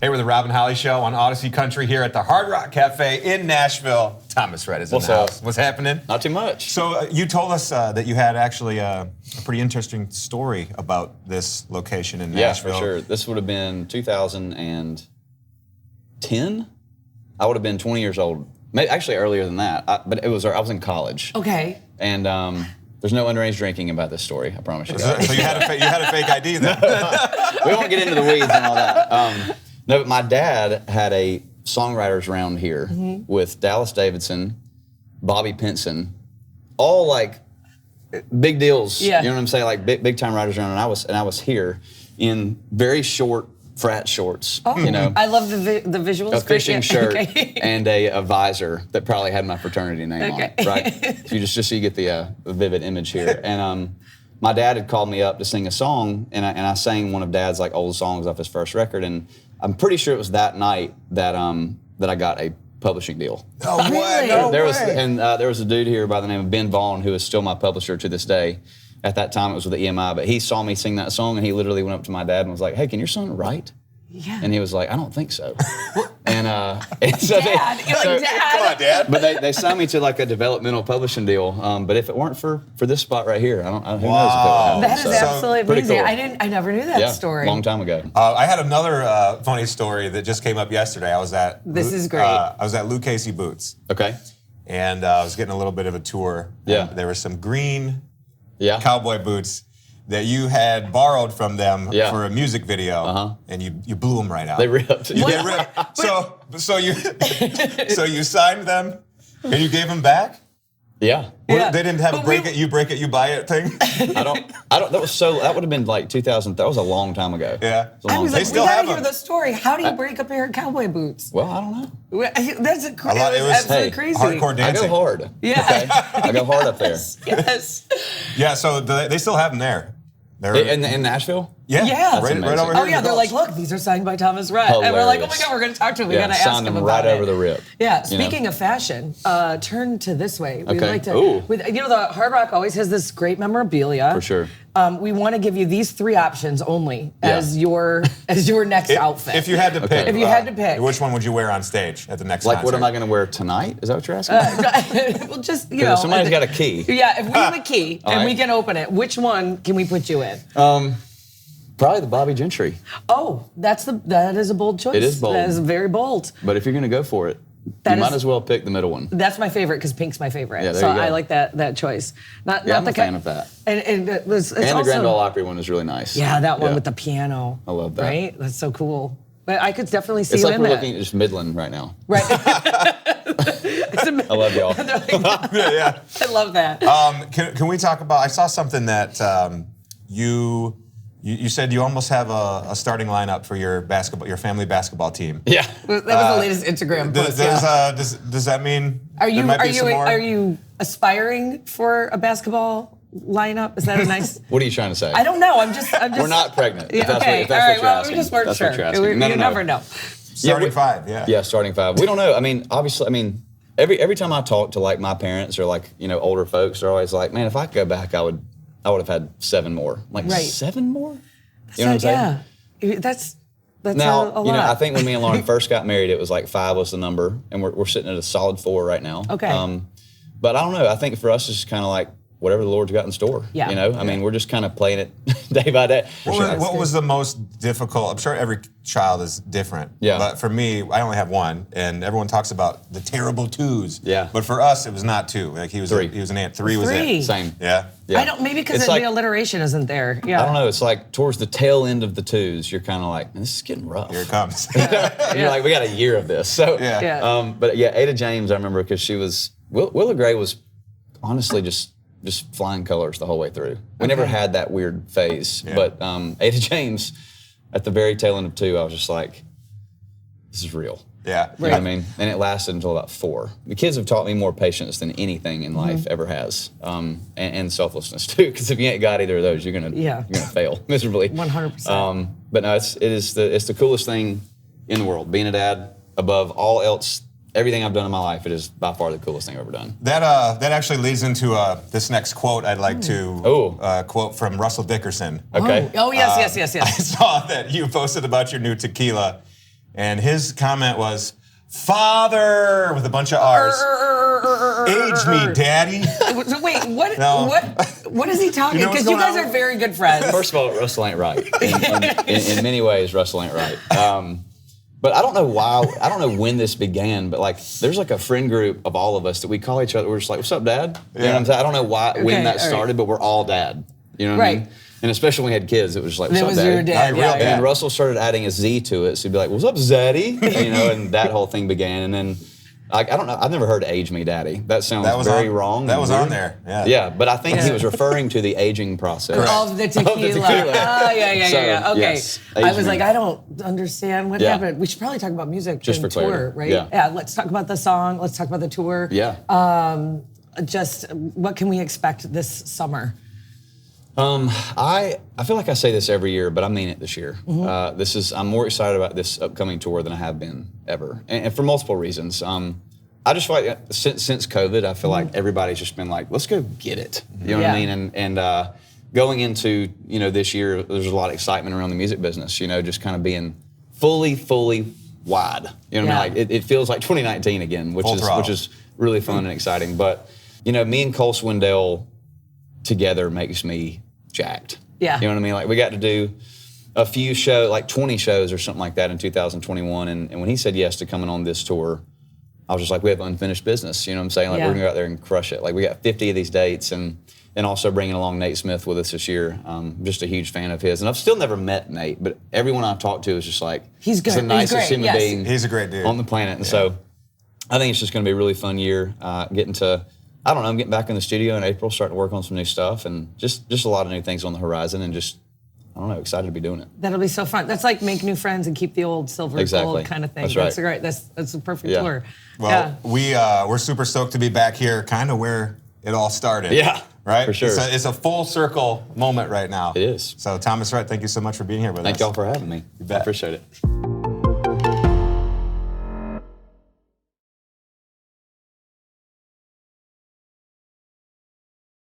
Hey, we're the Rob and Holly Show on Audacy Country here at the Hard Rock Cafe in Nashville. Thomas Rhett is in the house. What's happening? Not too much. So you told us that you had actually a pretty interesting story about this location in Nashville. Yeah, for sure. This would have been 2010. I would have been 20 years old. Maybe, actually earlier than that. But I was in college. Okay. And there's no underage drinking about this story. I promise you. So you had a fake ID then? We won't get into the weeds and all that. No, but my dad had a songwriters round here with Dallas Davidson, Bobby Pinson, all like big deals. Yeah. You know what I'm saying? Like big time writers round, and I was here in very short frat shorts. Oh, you know, I love the visuals. a fishing shirt Okay. and a visor that probably had my fraternity name on it. Right? So just so you get the vivid image here. And my dad had called me up to sing a song, and I sang one of Dad's like old songs off his first record, and I'm pretty sure it was that night that I got a publishing deal. Oh, Really? no There way. was a dude here by the name of Ben Vaughn who is still my publisher to this day. At that time, it was with the EMI, but he saw me sing that song, and he literally went up to my dad and was like, "Hey, can your son write?" Yeah. And he was like, "I don't think so." and so Dad, you're like, Dad. Come on, Dad. But they signed me to like a developmental publishing deal. But if it weren't for this spot right here, who knows if it would Wow. have That happened. is So, absolutely pretty amazing. cool. I never knew that yeah, story. long time ago. I had another funny story that just came up yesterday. I was at This is great. I was at Lou Casey Boots, Okay. and I was getting a little bit of a tour. Yeah. And there were some green Yeah. cowboy boots that you had borrowed from them Yeah. for a music video, and you blew them right out. They ripped. They ripped. So you signed them and you gave them back? Yeah. Yeah. They didn't have a But break we- it, you break it, you buy it thing? I don't. That would have been like 2000. That was a long time ago. Yeah. It was a I long was time like, still we gotta have hear them. the story. How do you break a pair of cowboy boots? Well, I don't know. That's It was absolutely hey, crazy. hardcore I dancing. go hard. Yeah. Okay? I go hard up there. Yes. Yeah, so they still have them there. They're In Nashville? yeah, Yeah. right amazing. over here. Oh in yeah, the they're like, Gulch. look, these are signed by Thomas Rhett, and we're like, oh my Hilarious. god, we're gonna talk to him. We Yeah, gotta ask signed him them about right it. over the rip. Yeah. you know? Speaking of fashion, turn to this way. We Okay. like to, Ooh. the Hard Rock always has this great memorabilia. For sure. We want to give you these three options only as your next outfit. If you had to pick, If you had to pick. which one would you wear on stage at the next Like, concert? what am I going to wear tonight? Is that what you're asking? well, just you know, Somebody's got a key. Yeah, if we have a key and right. we can open it, which one can we put you in? Probably the Bobby Gentry. Oh, that is a bold choice. It is bold. That is very bold. But if you're going to go for it, That you might is- as well pick the middle one. That's my favorite because pink's my favorite. Yeah, there so you go. I like that choice. Not Yeah, not I'm the a fan of that. And it's And the also, Grand Ole Opry one is really nice. Yeah, that one Yeah. with the piano. I love that. Right? That's so cool. But I could definitely see It's you like in we're that. looking at just Midland right now. Right. It's I love y'all. yeah. I love that. Can we talk about? I saw something that you said you almost have a starting lineup for your family basketball team. Yeah. That was the latest Instagram post. yeah. Does that mean Are you there might be some more? are you aspiring for a basketball lineup? Is that a nice? What are you trying to say? I don't know. I'm just. We're not pregnant. Yeah, if that's okay. what, if that's All what right. you're Well, asking. we just weren't That's sure. what you're asking. You No, no, no. never know. Starting five, yeah. Yeah, starting five. We don't know. I mean, obviously, every time I talk to like my parents or like, older folks, they're always like, man, if I could go back, I would have had 7 more. I'm like, Right. 7 more? You know what I'm saying? Yeah. That's Now, a lot. I think when me and Lauren first got married, it was like 5 was the number, and we're sitting at a solid 4 right now. Okay. But I don't know. I think for us, it's just kind of like whatever the Lord's got in store. Yeah. I mean, we're just kind of playing it day by day. What was the most difficult? I'm sure every child is different. Yeah. But for me, I only have one, and everyone talks about the terrible 2s. Yeah. But for us, it was not 2. Like he was 3. He was an ant. 3 was Three. it. Same. Yeah. Yeah. I don't. Maybe because It's the like- alliteration isn't there. Yeah. I don't know. It's like towards the tail end of the 2s, you're kind of like, this is getting rough. Here it comes. And you're like, we got a year of this. So, Yeah. Yeah. But yeah, Ada James, I remember because she was, Willa Gray was honestly just flying colors the whole way through. We never had that weird phase. Yeah. But Ada James, at the very tail end of 2, I was just like, this is real. Yeah. You know what I mean? And it lasted until about 4. The kids have taught me more patience than anything in life ever has, and selflessness too. Because if you ain't got either of those, you're gonna fail miserably. 100%. But no, it's the coolest thing in the world. Being a dad, above all else, everything I've done in my life, it is by far the coolest thing I've ever done. That actually leads into this next quote I'd like to quote from Russell Dickerson. Okay. Oh yes. I saw that you posted about your new tequila, and his comment was, "Father," with a bunch of R's. "Age me, Daddy." So wait, what? No. What is he talking? You know what's Because you going guys on? are very good friends. First of all, Russell ain't right. In many ways, Russell ain't right. But I don't know why. I don't know when this began. But like, there's like a friend group of all of us that we call each other. We're just like, "What's up, Dad?" You know what I'm saying? I don't know when that started, but we're all Dad. You know what I mean? And especially when we had kids, it was just like, "What's up, was Daddy?" your dad. Real Yeah, And Russell started adding a Z to it, so he'd be like, "What's up, Zaddy?" You know, and that whole thing began. And then, like, I don't know, I've never heard "age me, Daddy." That sounds very wrong. That and was weird. on there. Yeah. Yeah, but I think he was referring to the aging process. Of the tequila. tequila. Oh, yeah. So, Okay. yes, I was age like, me. I don't understand what Yeah. happened. We should probably talk about music Just and for tour, clarity. right? Yeah. Let's talk about the song. Let's talk about the tour. Yeah. Just what can we expect this summer? I feel like I say this every year, but I mean it this year. I'm more excited about this upcoming tour than I have been ever, and for multiple reasons. I just feel like since COVID, I feel like everybody's just been like, "Let's go get it." You know what I mean? And going into this year, there's a lot of excitement around the music business. Just kind of being fully wide. You know what I mean? Like it feels like 2019 again, which is really fun and exciting. But me and Cole Swindell together makes me jacked. Yeah. You know what I mean? Like we got to do a few shows, like 20 shows or something like that in 2021. And when he said yes to coming on this tour, I was just like, we have unfinished business. You know what I'm saying? Like we're gonna go out there and crush it. Like we got 50 of these dates and also bringing along Nate Smith with us this year. I'm just a huge fan of his. And I've still never met Nate, but everyone I've talked to is just like, he's good. He's the nicest He's great. human being He's a great dude on the planet. And so I think it's just gonna be a really fun year. I'm getting back in the studio in April, starting to work on some new stuff, and just a lot of new things on the horizon, and just, I don't know, excited to be doing it. That'll be so fun. That's like make new friends and keep the old silver gold kind of thing. That's right. That's great. That's a perfect tour. Well, we're super stoked to be back here, kind of where it all started. Yeah, right. for sure. It's a full circle moment right now. It is. So Thomas Rhett, thank you so much for being here with us. Thank y'all for having me. You bet. I appreciate it.